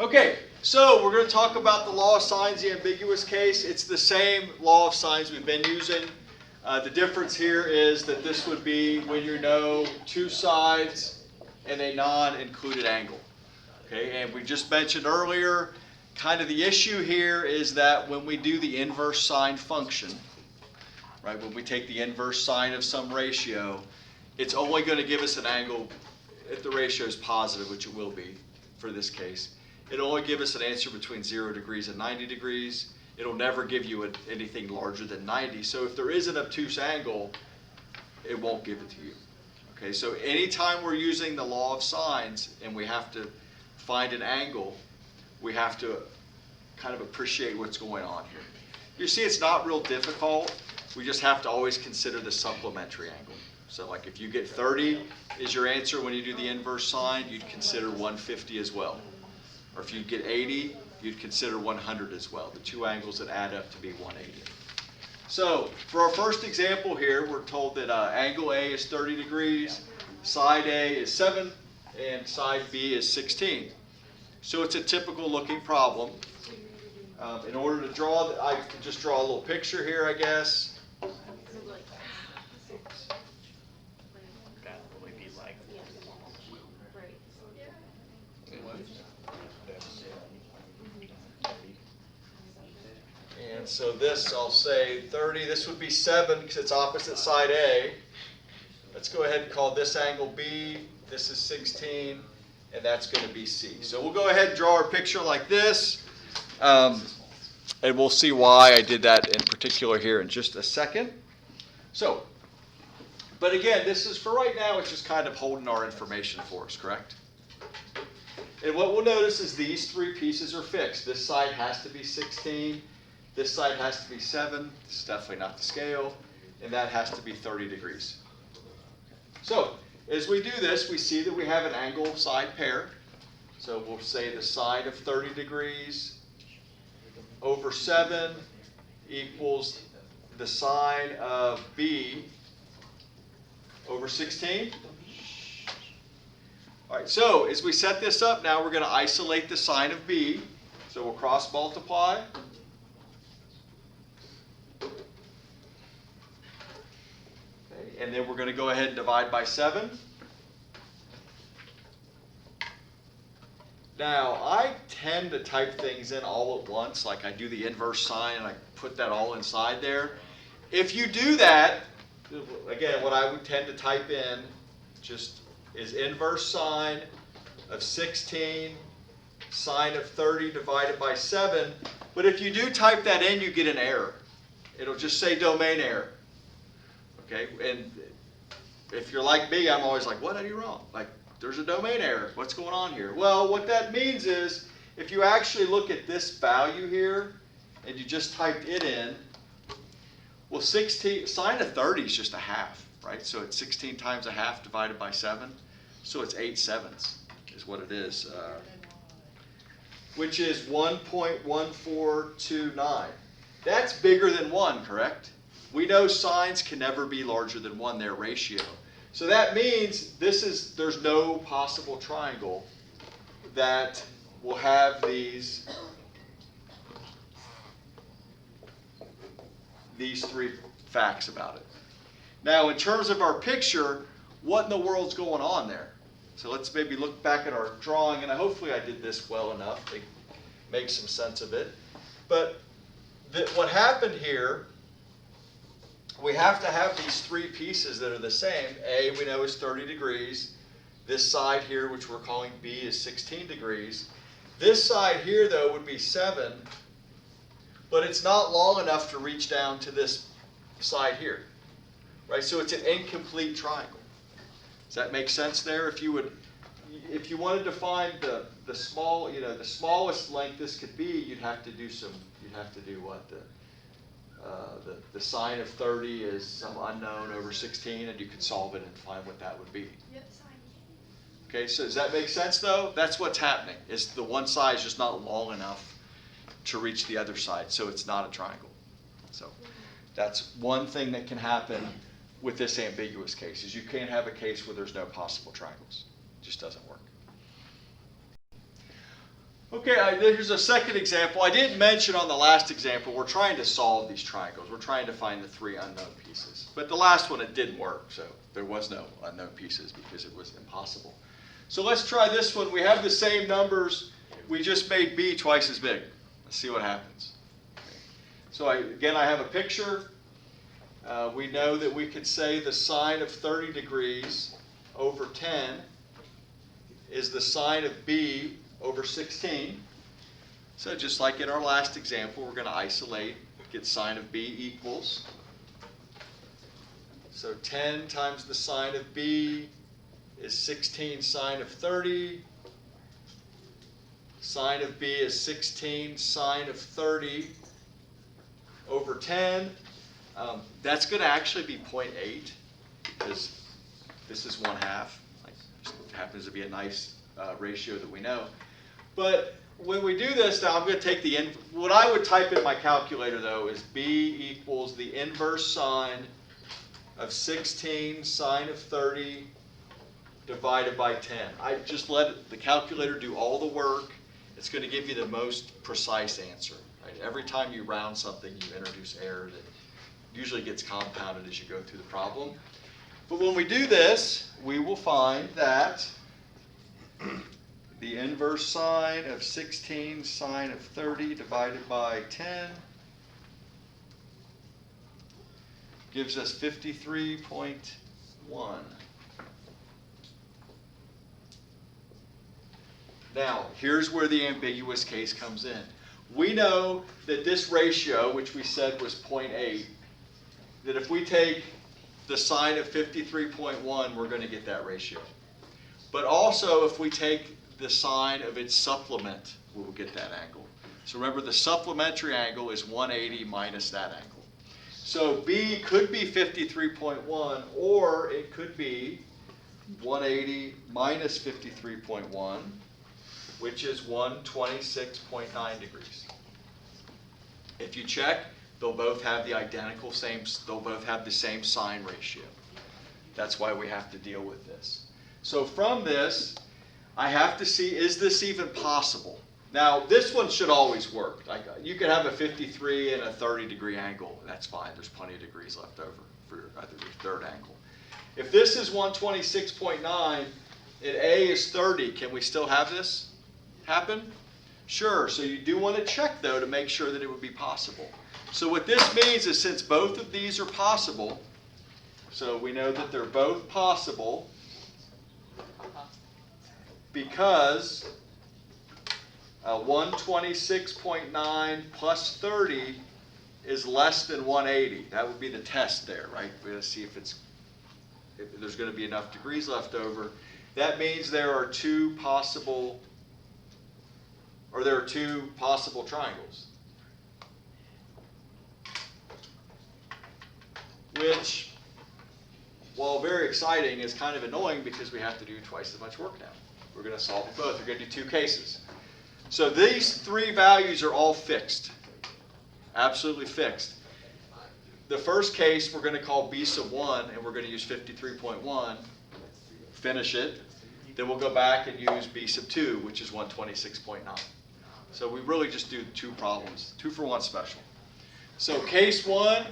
Okay, so we're going to talk about the law of sines, the ambiguous case. It's the same law of sines we've been using. The difference here is that this would be when you know two sides and a non-included angle. Okay, and we just mentioned earlier, kind of the issue here is that when we do the inverse sine function, right, when we take the inverse sine of some ratio, it's only going to give us an angle if the ratio is positive, which it will be for this case. It'll only give us an answer between 0 degrees and 90 degrees. It'll never give you anything larger than 90. So if there is an obtuse angle, it won't give it to you. Okay, so anytime we're using the law of sines and we have to find an angle, we have to kind of appreciate what's going on here. You see, it's not real difficult. We just have to always consider the supplementary angle. So like if you get 30 is your answer when you do the inverse sine, you'd consider 150 as well. Or if you get 80, you'd consider 100 as well, the two angles that add up to be 180. So for our first example here, we're told that angle A is 30 degrees, side A is 7, and side B is 16. So it's a typical looking problem. In order to draw, I can just draw a little picture here, I guess. And so this, I'll say 30, this would be 7 because it's opposite side A. Let's go ahead and call this angle B, this is 16, and that's going to be C. So we'll go ahead and draw our picture like this, and we'll see why I did that in particular here in just a second. So, but again, this is for right now, it's just kind of holding our information for us, correct? And what we'll notice is these three pieces are fixed. This side has to be 16. This side has to be 7, this is definitely not the scale, and that has to be 30 degrees. So, as we do this, we see that we have an angle side pair. So we'll say the sine of 30 degrees over 7 equals the sine of B over 16. All right, so as we set this up now, we're going to isolate the sine of B. So we'll cross multiply. And then we're going to go ahead and divide by 7. Now, I tend to type things in all at once, like I do the inverse sine and I put that all inside there. If you do that, again, what I would tend to type in just is inverse sine of 16, sine of 30 divided by 7. But if you do type that in, you get an error. It'll just say domain error. Okay, and if you're like me, I'm always like, what are you wrong? Like, there's a domain error. What's going on here? Well, what that means is, if you actually look at this value here, and you just typed it in, well, 16, sine of 30 is just a half, right? So it's 16 times a half divided by 7. So it's 8/7 is what it is, which is 1.1429. That's bigger than 1, correct? We know sines can never be larger than 1, their ratio. So that means there's no possible triangle that will have these three facts about it. Now, in terms of our picture, what in the world's going on there? So let's maybe look back at our drawing, and hopefully I did this well enough to make some sense of it. But what happened here, we have to have these three pieces that are the same. A, we know, is 30 degrees. This side here, which we're calling B, is 16 degrees. This side here, though, would be 7, but it's not long enough to reach down to this side here, right? So it's an incomplete triangle. Does that make sense there? If you wanted to find the small, the smallest length this could be, you'd have to do what? The sine of 30 is some unknown over 16, and you could solve it and find what that would be. Okay, so does that make sense, though? That's what's happening, is the one side is just not long enough to reach the other side, so it's not a triangle. So that's one thing that can happen with this ambiguous case, is you can't have a case where there's no possible triangles. It just doesn't work. Okay, here's a second example. I didn't mention on the last example, we're trying to solve these triangles. We're trying to find the 3 unknown pieces. But the last one, it didn't work, so there was no unknown pieces because it was impossible. So let's try this one. We have the same numbers. We just made b twice as big. Let's see what happens. So again, I have a picture. We know that we could say the sine of 30 degrees over 10 is the sine of b over 16. So just like in our last example, we're going to isolate, get sine of b equals. So 10 times the sine of b is 16 sine of 30. Sine of b is 16 sine of 30 over 10. That's going to actually be 0.8 because this is 1/2. Just happens to be a nice ratio that we know. But when we do this, now I'm going to take what I would type in my calculator though is b equals the inverse sine of 16 sine of 30 divided by 10. I just let the calculator do all the work. It's going to give you the most precise answer. Right? Every time you round something, you introduce error that usually gets compounded as you go through the problem. But when we do this, we will find that the inverse sine of 16 sine of 30 divided by 10 gives us 53.1. Now, here's where the ambiguous case comes in. We know that this ratio, which we said was 0.8, that if we take the sine of 53.1, we're going to get that ratio. But also, if we take the sine of its supplement, we will get that angle. So remember, the supplementary angle is 180 minus that angle. So B could be 53.1, or it could be 180 minus 53.1, which is 126.9 degrees. If you check, they'll both have the they'll both have the same sine ratio. That's why we have to deal with this. So from this, I have to see, is this even possible? Now, this one should always work. Like, you could have a 53 and a 30-degree angle. That's fine. There's plenty of degrees left over for your third angle. If this is 126.9 and A is 30, can we still have this happen? Sure. So you do want to check, though, to make sure that it would be possible. So what this means is since both of these are possible, so we know that they're both possible because 126.9 plus 30 is less than 180. That would be the test there, right? We're going to see if there's going to be enough degrees left over. That means there are two possible triangles, which, while very exciting, is kind of annoying because we have to do twice as much work now. We're going to solve them both. We're going to do two cases. So these three values are all fixed, absolutely fixed. The first case we're going to call b sub 1, and we're going to use 53.1, finish it. Then we'll go back and use b sub 2, which is 126.9. So we really just do two problems, 2 for 1 special. So case 1,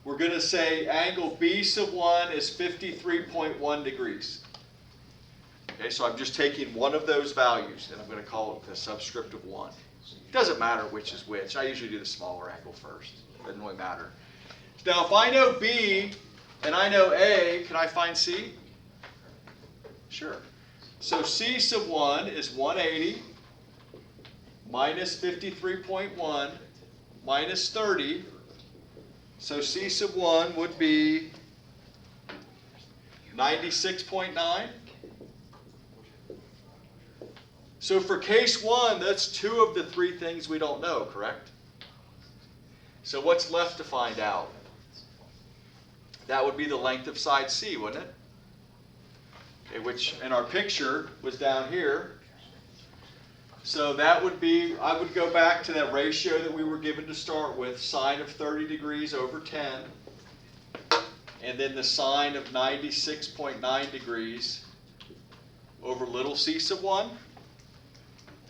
we're going to say angle b sub 1 is 53.1 degrees. Okay, so I'm just taking one of those values, and I'm going to call it the subscript of 1. It doesn't matter which is which. I usually do the smaller angle first. It doesn't really matter. Now, if I know B and I know A, can I find C? Sure. So C sub 1 is 180 minus 53.1 minus 30. So C sub 1 would be 96.9. So for case 1, that's 2 of the 3 things we don't know, correct? So what's left to find out? That would be the length of side C, wouldn't it? Okay, which in our picture was down here. So that would be, I would go back to that ratio that we were given to start with, sine of 30 degrees over 10, and then the sine of 96.9 degrees over little c sub 1.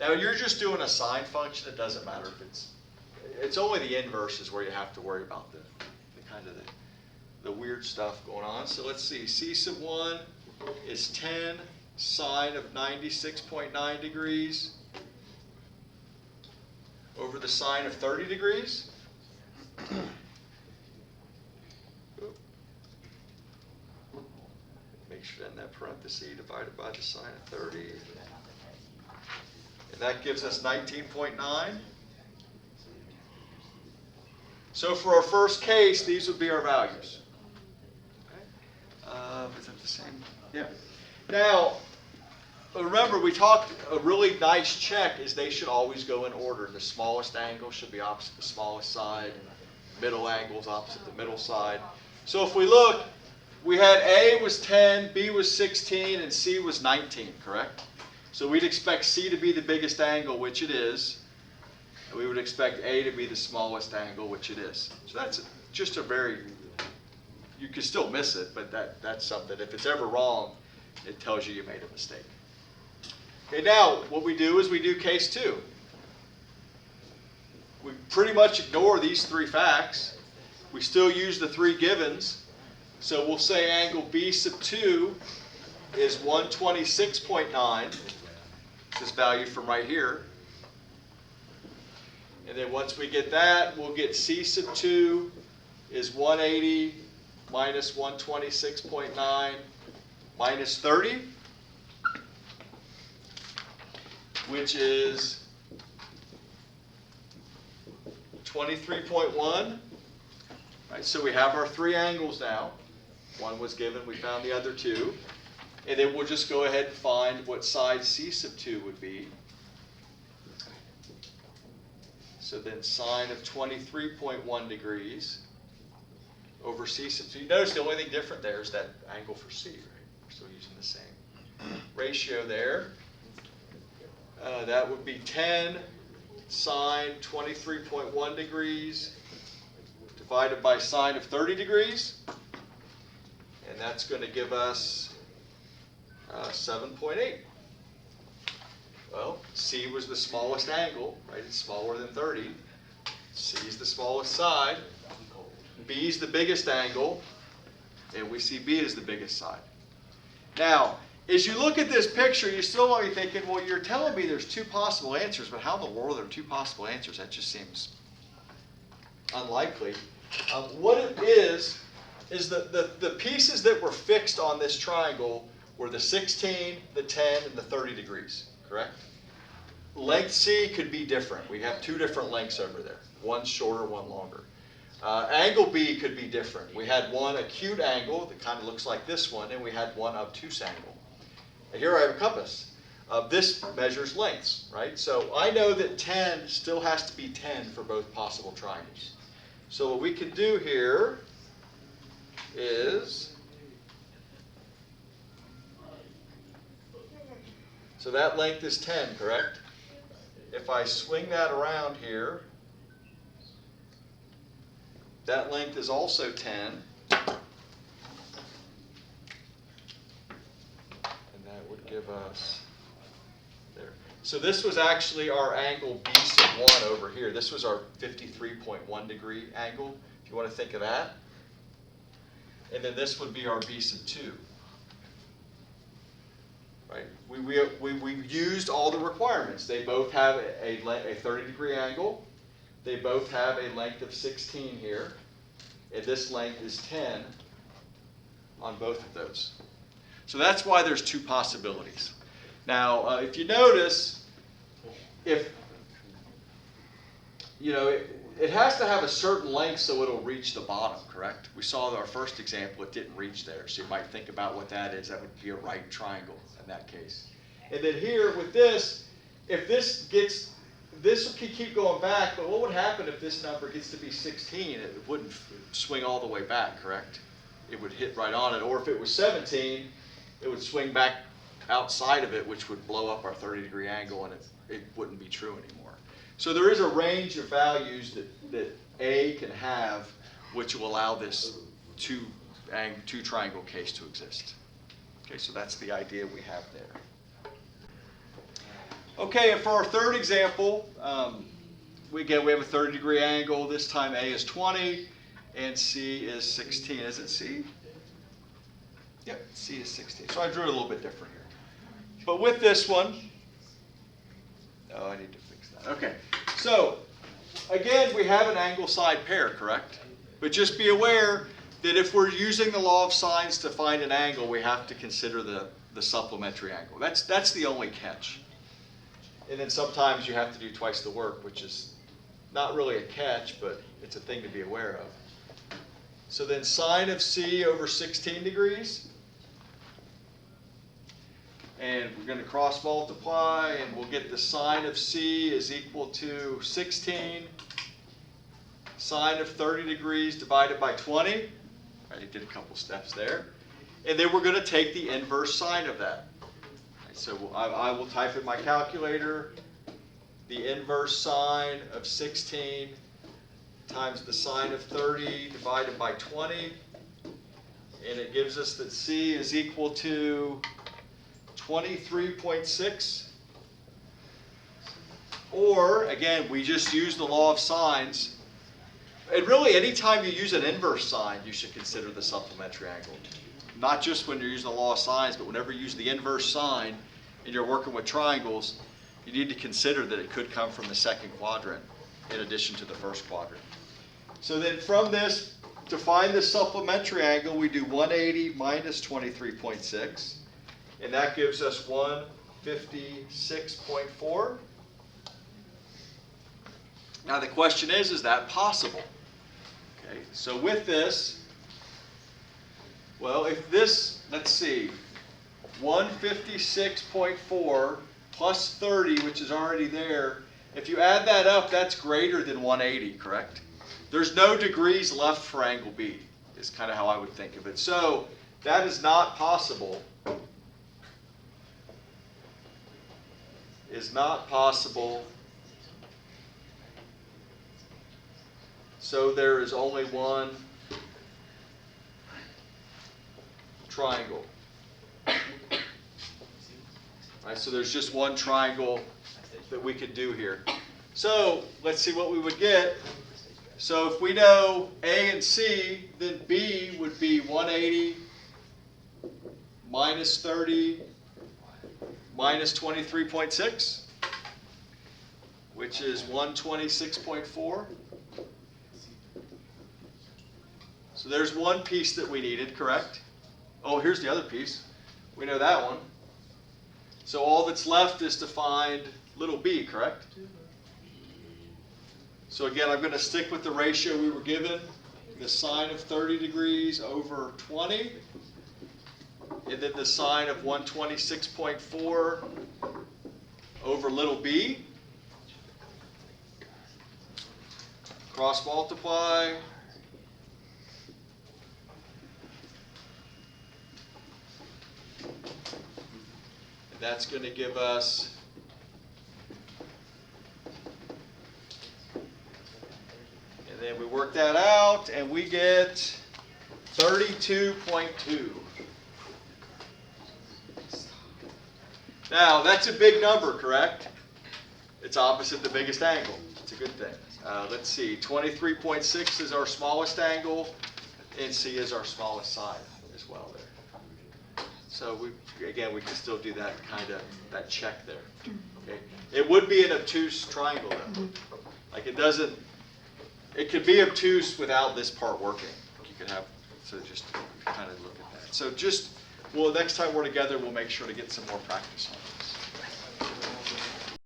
Now you're just doing a sine function. It doesn't matter if it's only the inverses where you have to worry about the kind of the weird stuff going on. So let's see, c sub 1 is 10 sine of 96.9 degrees over the sine of 30 degrees. Make sure in that parenthesis divided by the sine of 30. And that gives us 19.9. So for our first case, these would be our values. Okay. Is that the same? Yeah. Now, remember we talked, a really nice check is they should always go in order. The smallest angle should be opposite the smallest side. Middle angle is opposite the middle side. So if we look, we had A was 10, B was 16, and C was 19, correct? So we'd expect C to be the biggest angle, which it is. And we would expect A to be the smallest angle, which it is. So that's just a very, you can still miss it, but that's something. If it's ever wrong, it tells you made a mistake. Okay, now what we do is we do case 2. We pretty much ignore these 3 facts. We still use the 3 givens. So we'll say angle B sub 2 is 126.9. This value from right here. And then once we get that, we'll get C sub 2 is 180 minus 126.9 minus 30, which is 23.1. Right, so we have our 3 angles now. One was given, we found the other 2. And then we'll just go ahead and find what side C sub 2 would be. So then sine of 23.1 degrees over C sub 2. You notice the only thing different there is that angle for C, right? We're still using the same ratio there. That would be 10 sine 23.1 degrees divided by sine of 30 degrees. And that's going to give us 7.8. Well, C was the smallest angle, right? It's smaller than 30. C is the smallest side. B is the biggest angle. And we see B is the biggest side. Now, as you look at this picture, you still might be thinking, well, you're telling me there's 2 possible answers, but how in the world are there 2 possible answers? That just seems unlikely. What it is the pieces that were fixed on this triangle were the 16, the 10, and the 30 degrees, correct? Length C could be different. We have 2 different lengths over there. One shorter, one longer. Angle B could be different. We had one acute angle that kind of looks like this one, and we had one obtuse angle. And here I have a compass. This measures lengths, right? So I know that 10 still has to be 10 for both possible triangles. So what we can do here is, so that length is 10, correct? If I swing that around here, that length is also 10. And that would give us there. So this was actually our angle B sub 1 over here. This was our 53.1 degree angle, if you want to think of that. And then this would be our B sub 2. Right? We used all the requirements. They both have a 30 degree angle. They both have a length of 16 here. And this length is 10 on both of those. So that's why there's 2 possibilities. Now, if you notice, if, you know, it has to have a certain length so it'll reach the bottom, correct? We saw our first example, it didn't reach there. So you might think about what that is. That would be a right triangle in that case. And then here with this, if this could keep going back, but what would happen if this number gets to be 16? It wouldn't swing all the way back, correct? It would hit right on it. Or if it was 17, it would swing back outside of it, which would blow up our 30 degree angle, and it wouldn't be true anymore. So there is a range of values that A can have, which will allow this two triangle case to exist. Okay, so that's the idea we have there. Okay, and for our third example, we have a 30-degree angle. This time A is 20 and C is 16. Is it C? Yep, C is 16. So I drew it a little bit different here. But with this one, oh, I need to fix that. Okay, so again, we have an angle side pair, correct? But just be aware that if we're using the law of sines to find an angle, we have to consider the supplementary angle. That's the only catch. And then sometimes you have to do twice the work, which is not really a catch, but it's a thing to be aware of. So then sine of C over 16 degrees. And we're going to cross multiply, and we'll get the sine of C is equal to 16 sine of 30 degrees divided by 20. I did a couple steps there. And then we're going to take the inverse sine of that. So I will type in my calculator the inverse sine of 16 times the sine of 30 divided by 20. And it gives us that C is equal to 23.6. Or, again, we just use the law of sines. And really, anytime you use an inverse sine, you should consider the supplementary angle. Not just when you're using the law of sines, but whenever you use the inverse sine and you're working with triangles, you need to consider that it could come from the second quadrant in addition to the first quadrant. So then from this, to find the supplementary angle, we do 180 minus 23.6, and that gives us 156.4. Now the question is that possible? Okay, so with this, well, if this, let's see, 156.4 plus 30, which is already there, if you add that up, that's greater than 180, correct? There's no degrees left for angle B, is kind of how I would think of it. So that is not possible. Is not possible. So there is only one triangle. All right, so there's just one triangle that we could do here. So let's see what we would get. So if we know A and C, then B would be 180 minus 30 minus 23.6, which is 126.4. So there's one piece that we needed, correct? Oh, here's the other piece. We know that one. So all that's left is to find little b, correct? So again, I'm going to stick with the ratio we were given, the sine of 30 degrees over 20, and then the sine of 126.4 over little b. Cross multiply. And that's going to give us and then we work that out, and we get 32.2. Now, that's a big number, correct? It's opposite the biggest angle. It's a good thing. Let's see, 23.6 is our smallest angle, and C is our smallest side as well there. So we can still do that that check there. Okay, it would be an obtuse triangle though. Like it could be obtuse without this part working. You could have, so just kind of look at that. So next time we're together, we'll make sure to get some more practice on this.